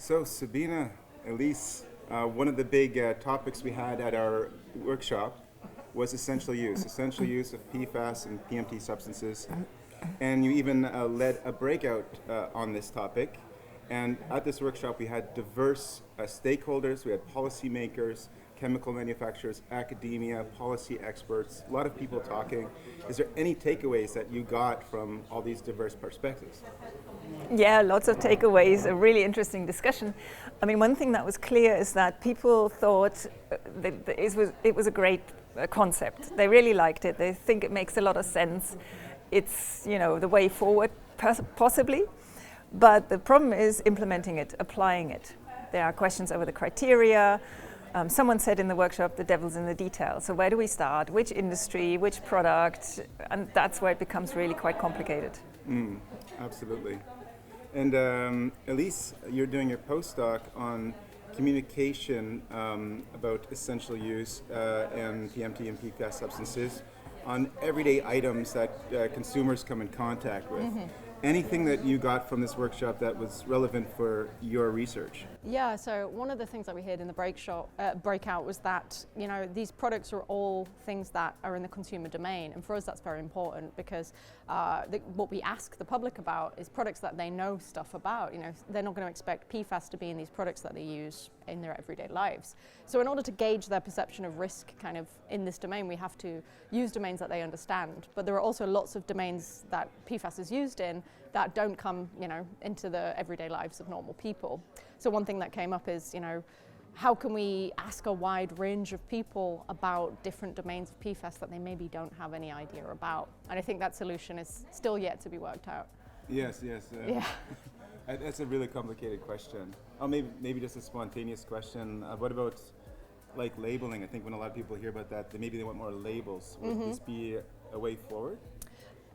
So Sabine, Ellise, one of the big topics we had at our workshop was essential use of PFAS and PMT substances. And you even led a breakout on this topic. And at this workshop we had diverse stakeholders, we had policymakers, chemical manufacturers, academia, policy experts, a lot of people talking. Is there any takeaways that you got from all these diverse perspectives? Yeah, lots of takeaways, a really interesting discussion. I mean, one thing that was clear is that people thought that it was a great concept. They really liked it. They think it makes a lot of sense. It's, the way forward, possibly. But the problem is implementing it, applying it. There are questions over the criteria. Someone said in the workshop, the devil's in the details. So where do we start? Which industry, which product? And that's where it becomes really quite complicated. Absolutely. And Ellise, you're doing your postdoc on communication about essential use and PMT and PFAS substances on everyday items that consumers come in contact with. Mm-hmm. Anything that you got from this workshop that was relevant for your research? Yeah, so one of the things that we heard in the breakout was that, these products are all things that are in the consumer domain. And for us, that's very important because what we ask the public about is products that they know stuff about. They're not going to expect PFAS to be in these products that they use in their everyday lives. So in order to gauge their perception of risk kind of in this domain, we have to use domains that they understand. But there are also lots of domains that PFAS is used in that don't come, into the everyday lives of normal people. So one thing that came up is, how can we ask a wide range of people about different domains of PFAS that they maybe don't have any idea about? And I think that solution is still yet to be worked out. Yes. Yeah. That's a really complicated question. Maybe just a spontaneous question. What about like labeling? I think when a lot of people hear about that, maybe they want more labels. Would this be a way forward?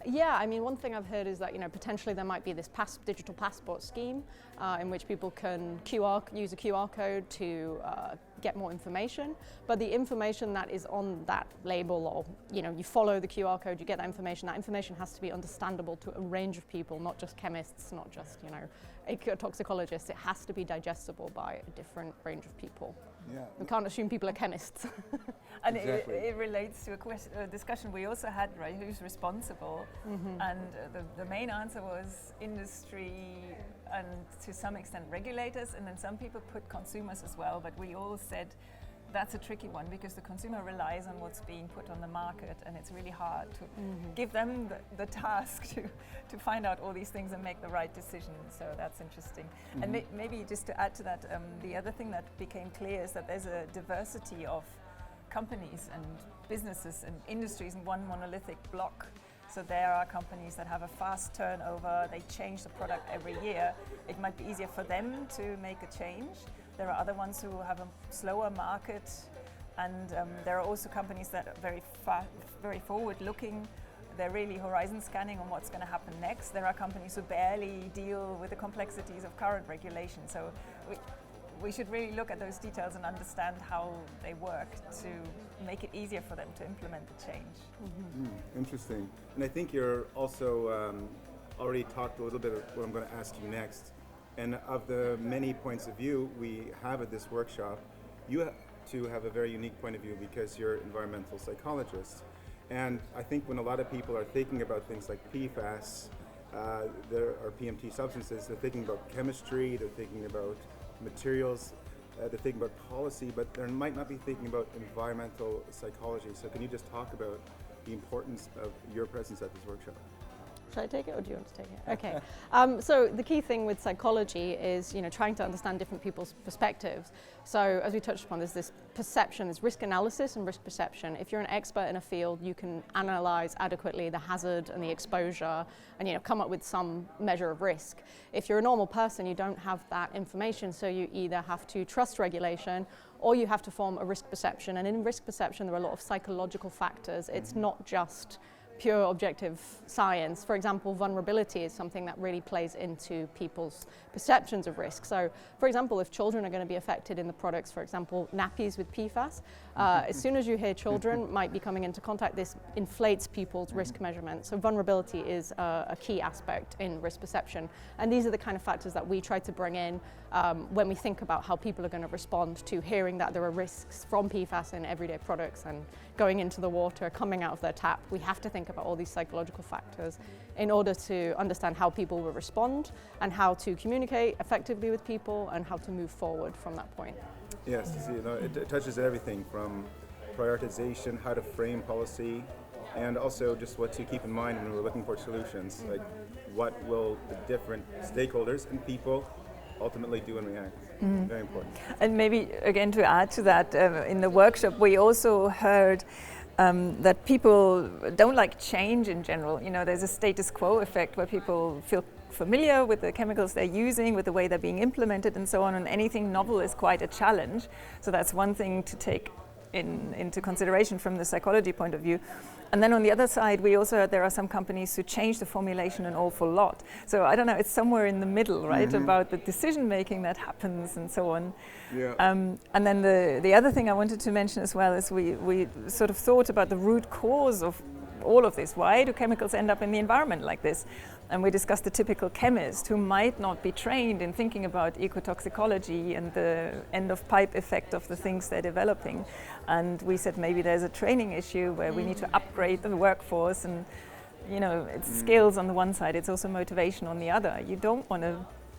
Yeah, I mean, one thing I've heard is that, potentially there might be this digital passport scheme in which people can use a QR code to get more information. But the information that is on that label, or, you follow the QR code, you get that information has to be understandable to a range of people, not just chemists, not just, toxicologists. It has to be digestible by a different range of people. Yeah. We can't assume people are chemists. And exactly. it relates to a discussion we also had, right? Who's responsible? Mm-hmm. And the main answer was industry and to some extent regulators, and then some people put consumers as well. But we all said that's a tricky one because the consumer relies on what's being put on the market, and it's really hard to give them the task to find out all these things and make the right decision. So that's interesting. Mm-hmm. And maybe just to add to that, the other thing that became clear is that there's a diversity of companies and businesses and industries in one monolithic block. So there are companies that have a fast turnover, they change the product every year. It might be easier for them to make a change. There are other ones who have a slower market, and there are also companies that are very forward-looking. They're really horizon scanning on what's going to happen next. There are companies who barely deal with the complexities of current regulation. So we should really look at those details and understand how they work to make it easier for them to implement the change. Mm-hmm. Interesting. And I think you're also already talked a little bit of what I'm going to ask you next. And of the many points of view we have at this workshop, you two have a very unique point of view because you're environmental psychologists. And I think when a lot of people are thinking about things like PFAS, there are PMT substances, they're thinking about chemistry, they're thinking about materials, they're thinking about policy, but they might not be thinking about environmental psychology. So can you just talk about the importance of your presence at this workshop? Should I take it, or do you want to take it? Okay. So the key thing with psychology is, trying to understand different people's perspectives. So as we touched upon, there's this perception, there's risk analysis and risk perception. If you're an expert in a field, you can analyze adequately the hazard and the exposure and, come up with some measure of risk. If you're a normal person, you don't have that information, so you either have to trust regulation or you have to form a risk perception. And in risk perception, there are a lot of psychological factors. It's not just pure objective science. For example, vulnerability is something that really plays into people's perceptions of risk. So, for example, if children are going to be affected in the products, for example, nappies with PFAS, as soon as you hear children might be coming into contact, this inflates people's risk measurement. So vulnerability is a key aspect in risk perception. And these are the kind of factors that we try to bring in when we think about how people are going to respond to hearing that there are risks from PFAS in everyday products and going into the water, coming out of their tap. We have to think about all these psychological factors in order to understand how people will respond and how to communicate effectively with people and how to move forward from that point. Yes, it touches everything from prioritization, how to frame policy, and also just what to keep in mind when we're looking for solutions. Like, what will the different stakeholders and people ultimately do and react? Very important. And maybe again to add to that, in the workshop we also heard that people don't like change in general. There's a status quo effect where people feel familiar with the chemicals they're using, with the way they're being implemented and so on, and anything novel is quite a challenge. So that's one thing to take into consideration from the psychology point of view. And then on the other side, we also heard there are some companies who change the formulation an awful lot. So I don't know, it's somewhere in the middle, right, about the decision making that happens and so on. Yeah. And then the other thing I wanted to mention as well is we sort of thought about the root cause of all of this. Why do chemicals end up in the environment like this? And we discussed the typical chemist who might not be trained in thinking about ecotoxicology and the end-of-pipe effect of the things they're developing. And we said maybe there's a training issue where we need to upgrade the workforce, and it's skills on the one side, it's also motivation on the other. You don't want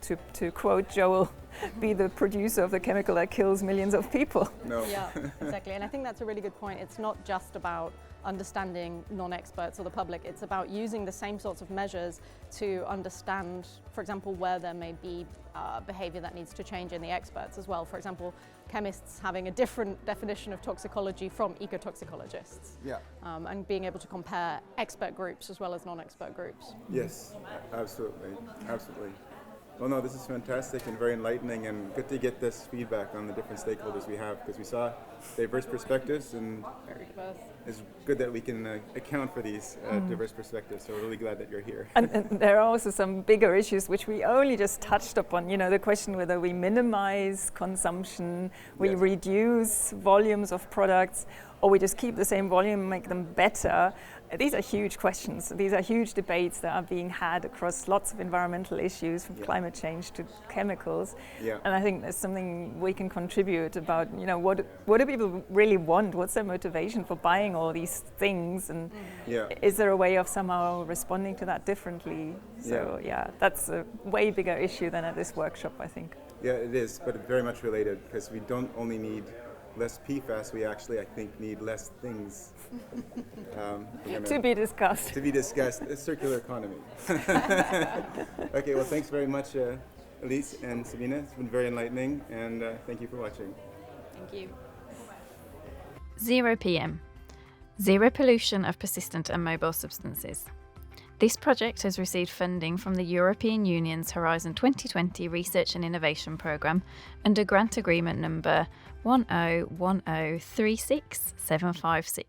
to quote Joel, be the producer of the chemical that kills millions of people. No. Yeah, exactly. And I think that's a really good point. It's not just about understanding non-experts or the public, it's about using the same sorts of measures to understand, for example, where there may be behavior that needs to change in the experts as well. For example, chemists having a different definition of toxicology from ecotoxicologists. Yeah. And being able to compare expert groups as well as non-expert groups. Yes, absolutely. Well, no, this is fantastic and very enlightening, and good to get this feedback on the different stakeholders we have, because we saw diverse perspectives, and Very diverse. it's good that we can account for these diverse perspectives. So we're really glad that you're here. And there are also some bigger issues which we only just touched upon. The question whether we minimize consumption, we reduce volumes of products, or we just keep the same volume and make them better. These are huge questions. These are huge debates that are being had across lots of environmental issues, from climate change to chemicals. Yeah. And I think there's something we can contribute about, what do people really want? What's their motivation for buying all these things? And is there a way of somehow responding to that differently? So that's a way bigger issue than at this workshop, I think. Yeah, it is, but very much related, because we don't only need less PFAS, we actually, I think, need less things. To be discussed. To be discussed, a circular economy. Okay, well, thanks very much, Ellise and Sabine. It's been very enlightening, and thank you for watching. Thank you. ZeroPM. Zero pollution of persistent and mobile substances. This project has received funding from the European Union's Horizon 2020 Research and Innovation Programme under grant agreement number 101036756.